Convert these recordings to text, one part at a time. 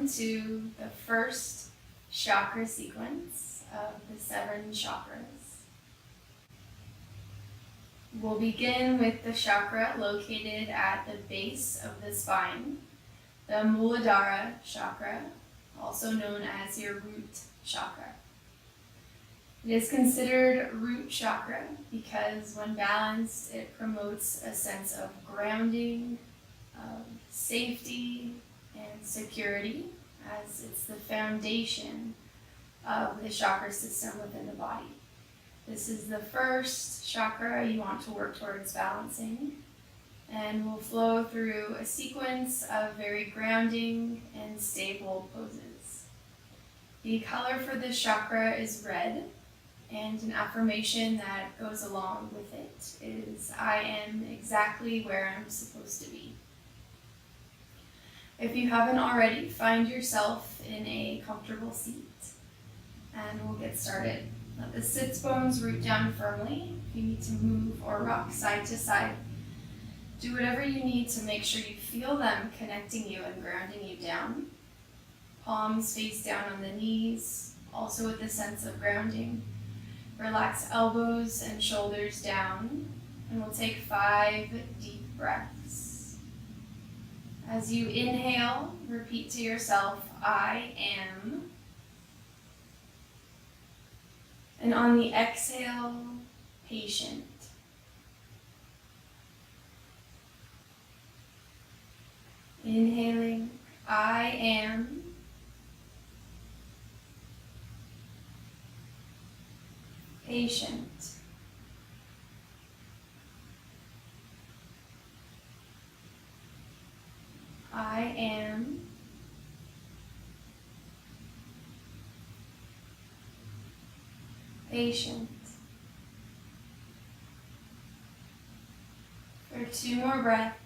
welcome to the first chakra sequence of the 7 chakras. We'll begin with the chakra located at the base of the spine, the Muladhara chakra, also known as your root chakra. It is considered root chakra because when balanced, it promotes a sense of grounding, of safety, and security, as it's the foundation of the chakra system within the body. This is the first chakra you want to work towards balancing, and we'll flow through a sequence of very grounding and stable poses. The color for this chakra is red, and an affirmation that goes along with it is, I am exactly where I'm supposed to be. If you haven't already, find yourself in a comfortable seat, and we'll get started. Let the sits bones root down firmly. If you need to move or rock side to side, do whatever you need to make sure you feel them connecting you and grounding you down. Palms face down on the knees, also with a sense of grounding. Relax elbows and shoulders down, and we'll take 5 deep breaths. As you inhale, repeat to yourself, I am. And on the exhale, patient. Inhaling, I am. Patient. I am. Patient. For 2 more breaths.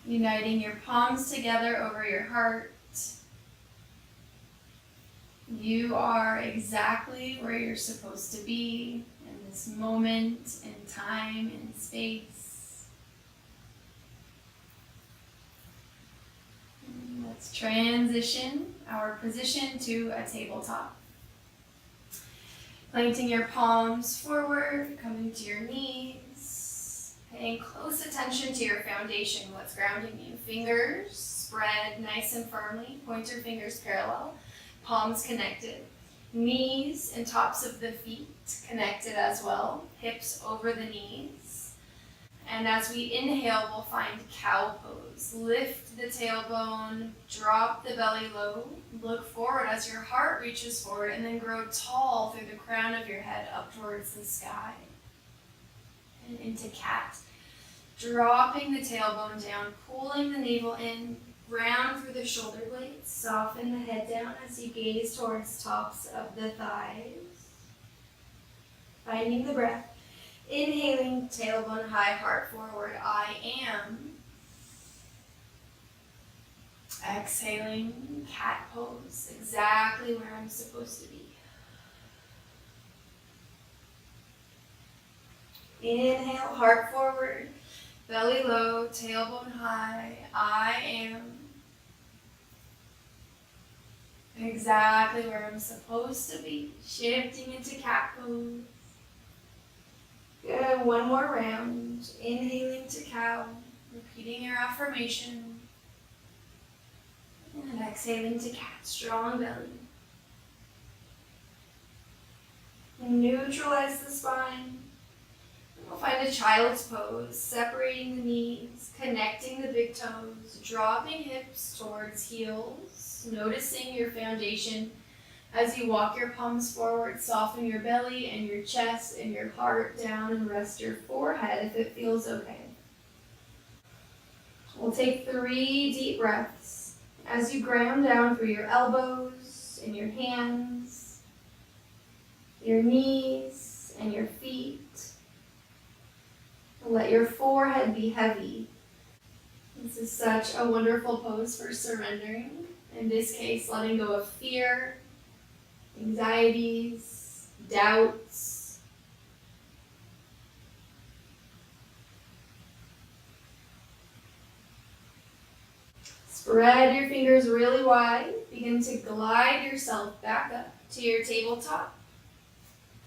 Uniting your palms together over your heart. You are exactly where you're supposed to be in this moment, in time, in space. And let's transition our position to a tabletop. Planting your palms forward, coming to your knees, paying close attention to your foundation, what's grounding you. Fingers spread nice and firmly, pointer fingers parallel. Palms connected, knees and tops of the feet connected as well, hips over the knees. And as we inhale, we'll find cow pose. Lift the tailbone, drop the belly low, look forward as your heart reaches forward, and then grow tall through the crown of your head up towards the sky. And into cat. Dropping the tailbone down, pulling the navel in, round through the shoulder blades, soften the head down as you gaze towards tops of the thighs. Finding the breath. Inhaling, tailbone high, heart forward, I am. Exhaling, cat pose, exactly where I'm supposed to be. Inhale, heart forward, belly low, tailbone high, I am. Exactly where I'm supposed to be. Shifting into cat pose. Good, 1 more round. Inhaling to cow, repeating your affirmation. And exhaling to cat, strong belly. Neutralize the spine. We'll find a child's pose, separating the knees, connecting the big toes, dropping hips towards heels, noticing your foundation as you walk your palms forward. Soften your belly and your chest and your heart down, and rest your forehead if it feels okay. We'll take 3 deep breaths as you ground down through your elbows and your hands, your knees and your feet. Let your forehead be heavy. This is such a wonderful pose for surrendering. In this case, letting go of fear, anxieties, doubts. Spread your fingers really wide. Begin to glide yourself back up to your tabletop.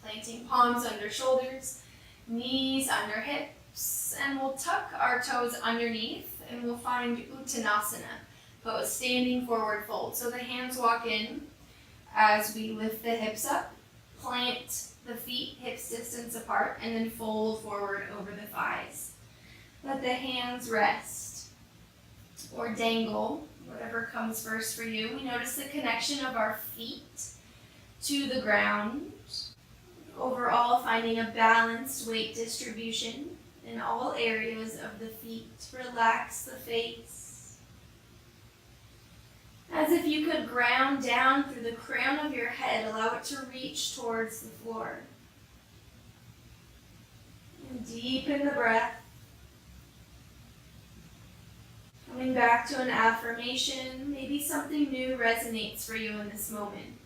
Planting palms under shoulders, knees under hips, and we'll tuck our toes underneath and we'll find Uttanasana pose, standing forward fold. So the hands walk in as we lift the hips up, plant the feet hips distance apart, and then fold forward over the thighs. Let the hands rest or dangle, whatever comes first for you. We notice the connection of our feet to the ground. Overall, finding a balanced weight distribution in all areas of the feet. Relax the face. As if you could ground down through the crown of your head, allow it to reach towards the floor. And deepen the breath. Coming back to an affirmation, maybe something new resonates for you in this moment.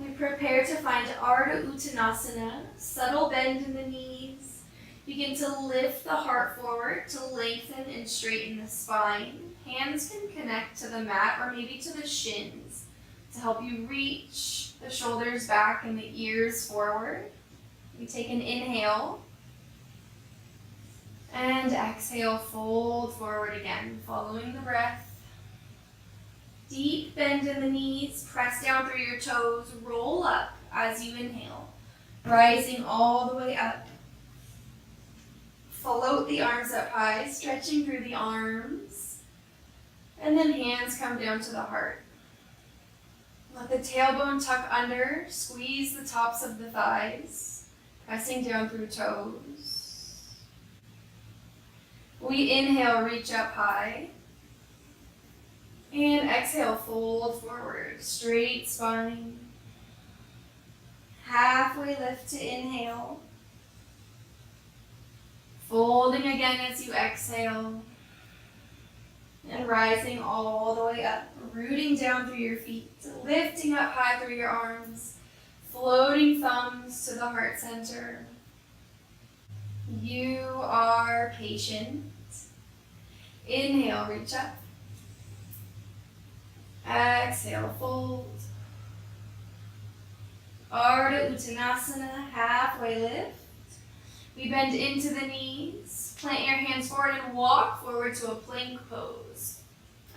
We prepare to find Ardha Uttanasana, subtle bend in the knees. Begin to lift the heart forward to lengthen and straighten the spine. Hands can connect to the mat or maybe to the shins to help you reach the shoulders back and the ears forward. We take an inhale and exhale, fold forward again, following the breath. Deep bend in the knees, press down through your toes, roll up as you inhale, rising all the way up. Float the arms up high, stretching through the arms, and then hands come down to the heart. Let the tailbone tuck under, squeeze the tops of the thighs, pressing down through toes. We inhale, reach up high. And exhale, fold forward, straight spine. Halfway lift to inhale. Folding again as you exhale. And rising all the way up, rooting down through your feet, lifting up high through your arms, floating thumbs to the heart center. You are patient. Inhale, reach up. Exhale, fold. Ardha Uttanasana, halfway lift. We bend into the knees. Plant your hands forward and walk forward to a plank pose.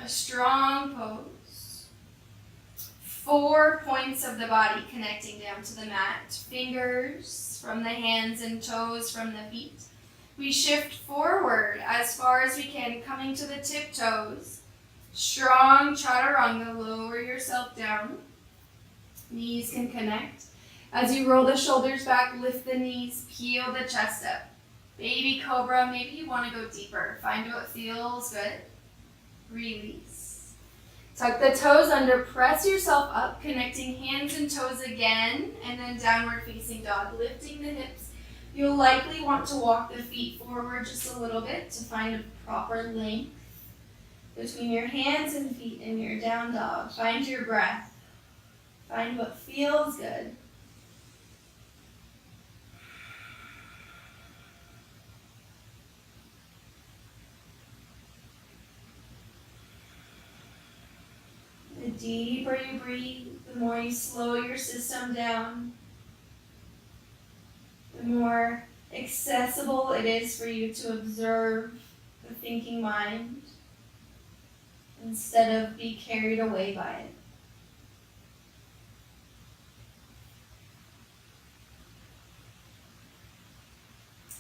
A strong pose. 4 points of the body connecting down to the mat. Fingers from the hands and toes from the feet. We shift forward as far as we can, coming to the tiptoes. Strong chaturanga, lower yourself down. Knees can connect. As you roll the shoulders back, lift the knees, peel the chest up. Baby cobra, maybe you want to go deeper. Find what feels good. Release. Tuck the toes under, press yourself up, connecting hands and toes again, and then downward facing dog, lifting the hips. You'll likely want to walk the feet forward just a little bit to find a proper length between your hands and feet in your down dog. Find your breath. Find what feels good. The deeper you breathe, the more you slow your system down, the more accessible it is for you to observe the thinking mind instead of be carried away by it.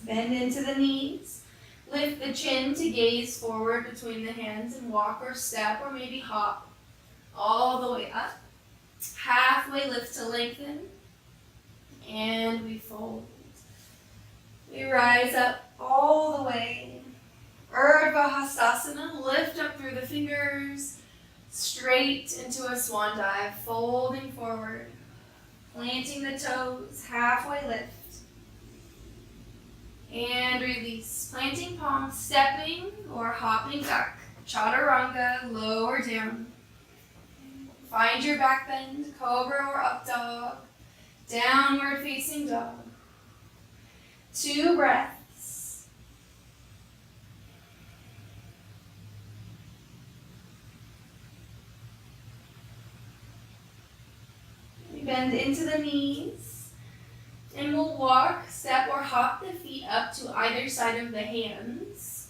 Bend into the knees. Lift the chin to gaze forward between the hands and walk or step or maybe hop all the way up. Halfway lift to lengthen. And we fold. We rise up all the way. Urdhva Hastasana, lift up through the fingers, straight into a swan dive, folding forward, planting the toes, halfway lift. And release. Planting palms, stepping or hopping back. Chaturanga, low or down. Find your back bend, cobra or up dog. Downward facing dog. 2 breaths. We bend into the knees. And we'll walk, step, or hop the feet up to either side of the hands.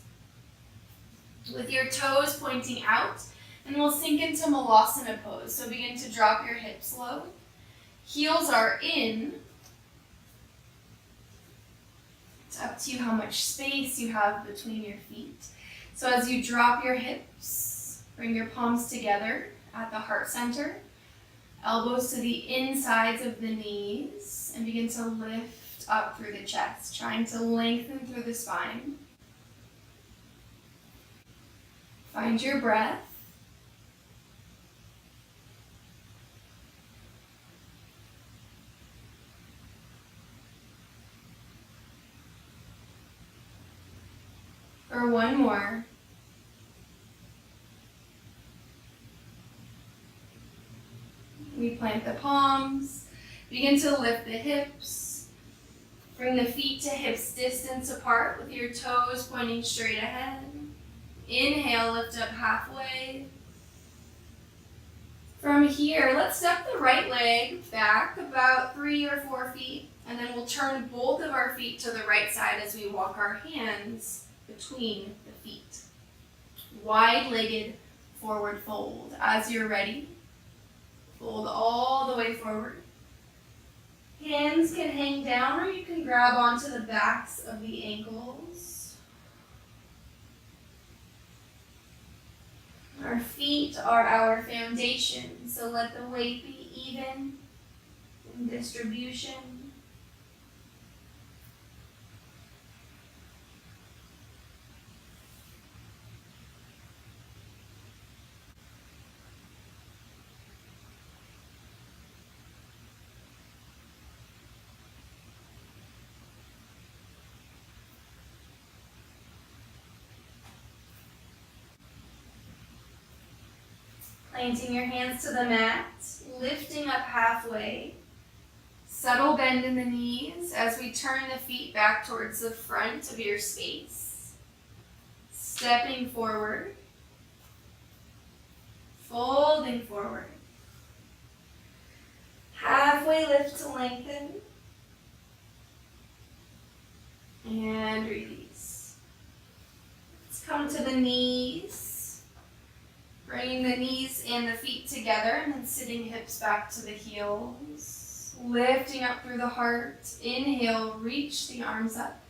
With your toes pointing out. And we'll sink into Muladhara pose. So begin to drop your hips low. Heels are in. It's up to you how much space you have between your feet. So as you drop your hips, bring your palms together at the heart center. Elbows to the insides of the knees. And begin to lift up through the chest, trying to lengthen through the spine. Find your breath. Or one more. We plant the palms. Begin to lift the hips. Bring the feet to hips distance apart with your toes pointing straight ahead. Inhale, lift up halfway. From here, let's step the right leg back about 3 or 4 feet, and then we'll turn both of our feet to the right side as we walk our hands between the feet. Wide-legged forward fold. As you're ready, fold all the way forward. Hands can hang down or you can grab onto the backs of the ankles. Our feet are our foundation, so let the weight be even in distribution. Planting your hands to the mat, lifting up halfway. Subtle bend in the knees as we turn the feet back towards the front of your space. Stepping forward. Folding forward. Halfway lift to lengthen. And release. Let's come to the knees. Bringing the knees and the feet together and then sitting hips back to the heels. Lifting up through the heart. Inhale, reach the arms up.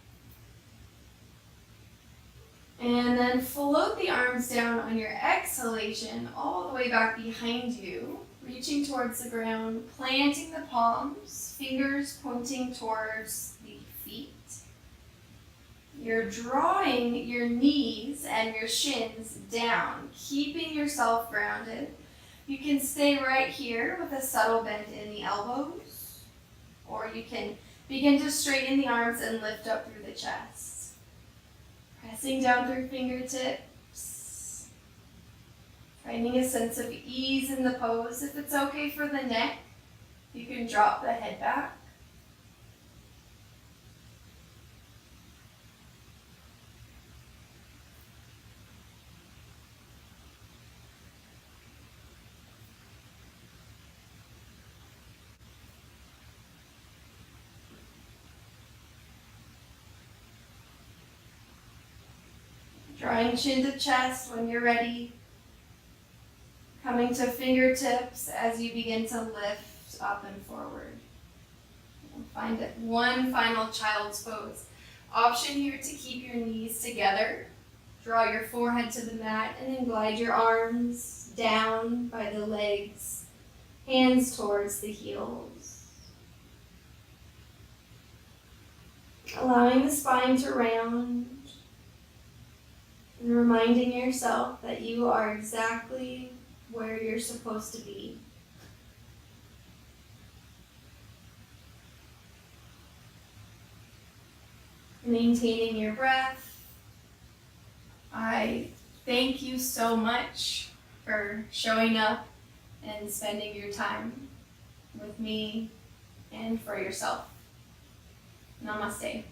And then float the arms down on your exhalation all the way back behind you. Reaching towards the ground, planting the palms, fingers pointing towards the feet. You're drawing your knees and your shins down, keeping yourself grounded. You can stay right here with a subtle bend in the elbows, or you can begin to straighten the arms and lift up through the chest. Pressing down through fingertips, finding a sense of ease in the pose. If it's okay for the neck, you can drop the head back. Drawing chin to chest when you're ready. Coming to fingertips as you begin to lift up and forward. And find it one final child's pose. Option here to keep your knees together. Draw your forehead to the mat and then glide your arms down by the legs, hands towards the heels. Allowing the spine to round. And reminding yourself that you are exactly where you're supposed to be. maintaining your breath. I thank you so much for showing up and spending your time with me and for yourself. Namaste.